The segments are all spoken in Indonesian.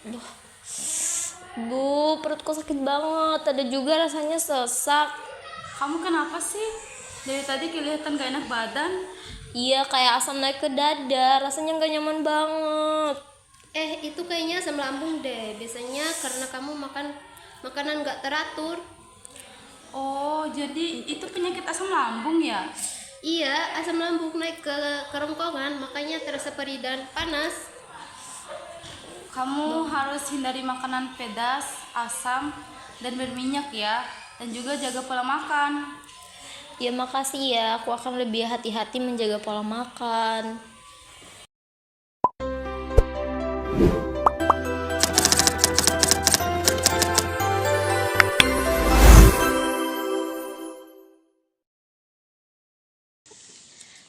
Duh, Bu, perutku sakit banget. Ada juga rasanya sesak. Kamu kenapa sih? Dari tadi kelihatan gak enak badan. Iya, kayak asam naik ke dada. Rasanya gak nyaman banget. Itu kayaknya asam lambung deh. Biasanya karena kamu makan makanan gak teratur. Oh, jadi itu penyakit asam lambung ya? Iya, asam lambung naik ke kerongkongan, makanya terasa perih dan panas. Kamu harus hindari makanan pedas, asam, dan berminyak ya. Dan juga jaga pola makan. Ya makasih ya, aku akan lebih hati-hati menjaga pola makan.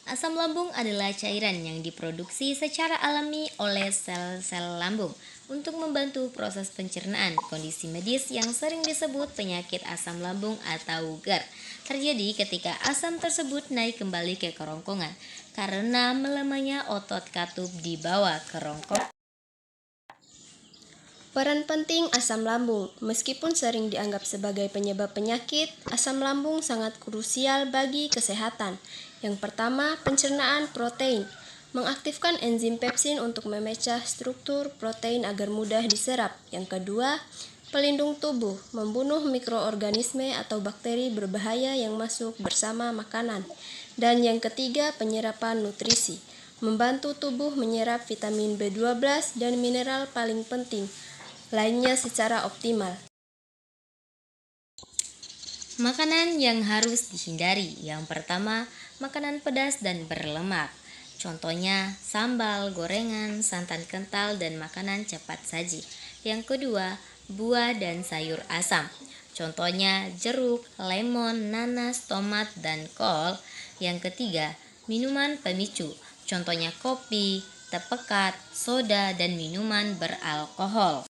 Asam lambung adalah cairan yang diproduksi secara alami oleh sel-sel lambung untuk membantu proses pencernaan. Kondisi medis yang sering disebut penyakit asam lambung atau GERD terjadi ketika asam tersebut naik kembali ke kerongkongan karena melemahnya otot katup di bawah kerongkongan. Peran penting asam lambung. Meskipun sering dianggap sebagai penyebab penyakit, asam lambung sangat krusial bagi kesehatan. Yang pertama, pencernaan protein. Mengaktifkan enzim pepsin untuk memecah struktur protein agar mudah diserap. Yang kedua, pelindung tubuh, membunuh mikroorganisme atau bakteri berbahaya yang masuk bersama makanan. Dan yang ketiga, penyerapan nutrisi, membantu tubuh menyerap vitamin B12 dan mineral paling penting lainnya secara optimal. Makanan yang harus dihindari. Yang pertama, makanan pedas dan berlemak. Contohnya sambal, gorengan, santan kental, dan makanan cepat saji. Yang kedua, buah dan sayur asam. Contohnya jeruk, lemon, nanas, tomat, dan kol. Yang ketiga, minuman pemicu. Contohnya kopi, teh pekat, soda, dan minuman beralkohol.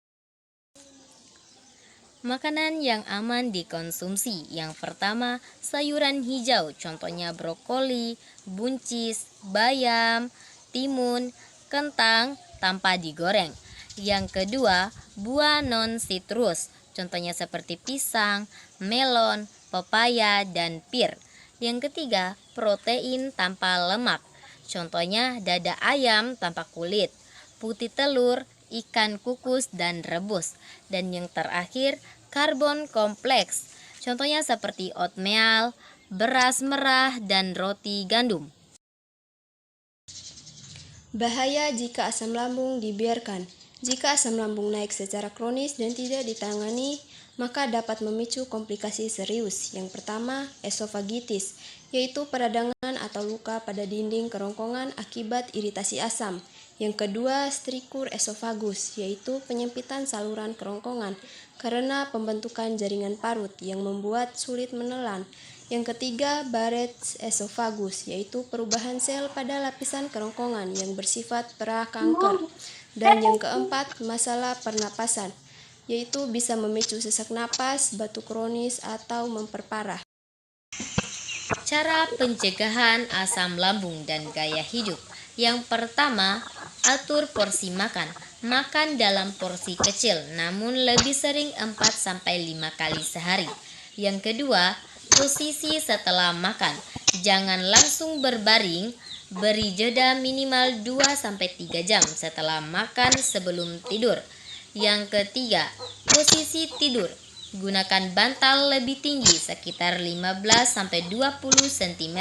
Makanan yang aman dikonsumsi. Yang pertama, sayuran hijau, contohnya brokoli, buncis, bayam, timun, kentang tanpa digoreng. Yang kedua, buah non-sitrus, contohnya seperti pisang, melon, pepaya, dan pir. Yang ketiga, protein tanpa lemak, contohnya dada ayam tanpa kulit, putih telur, ikan kukus dan rebus. Dan yang terakhir, karbon kompleks, contohnya seperti oatmeal, beras merah, dan roti gandum. Bahaya jika asam lambung dibiarkan. Jika asam lambung naik secara kronis dan tidak ditangani, maka dapat memicu komplikasi serius. Yang pertama, esofagitis, yaitu peradangan atau luka pada dinding kerongkongan akibat iritasi asam. Yang kedua, strikur esofagus, yaitu penyempitan saluran kerongkongan karena pembentukan jaringan parut yang membuat sulit menelan. Yang ketiga, Barrett's esophagus, yaitu perubahan sel pada lapisan kerongkongan yang bersifat pra-kanker. Dan yang keempat, masalah pernapasan, yaitu bisa memicu sesak napas, batuk kronis, atau memperparah. Cara pencegahan asam lambung dan gaya hidup. Yang pertama, atur porsi makan. Makan dalam porsi kecil, namun lebih sering 4-5 kali sehari. Yang kedua, posisi setelah makan. Jangan langsung berbaring, beri jeda minimal 2-3 jam setelah makan sebelum tidur. Yang ketiga, posisi tidur. Gunakan bantal lebih tinggi sekitar 15-20 cm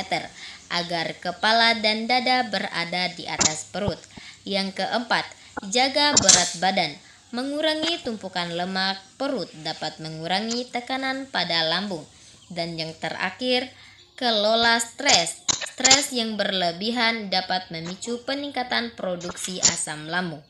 agar kepala dan dada berada di atas perut. Yang keempat, jaga berat badan. Mengurangi tumpukan lemak perut dapat mengurangi tekanan pada lambung. Dan yang terakhir, kelola stres. Stres yang berlebihan dapat memicu peningkatan produksi asam lambung.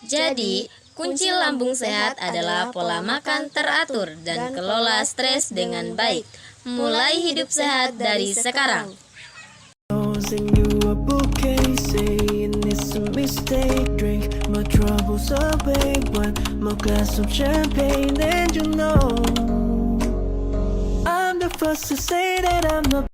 Jadi, kunci lambung sehat adalah pola makan teratur dan kelola stres dengan baik. Mulai hidup sehat dari sekarang. Send you a bouquet, saying it's a mistake. Drink my troubles away, one more glass of champagne, and you know I'm the first to say that I'm not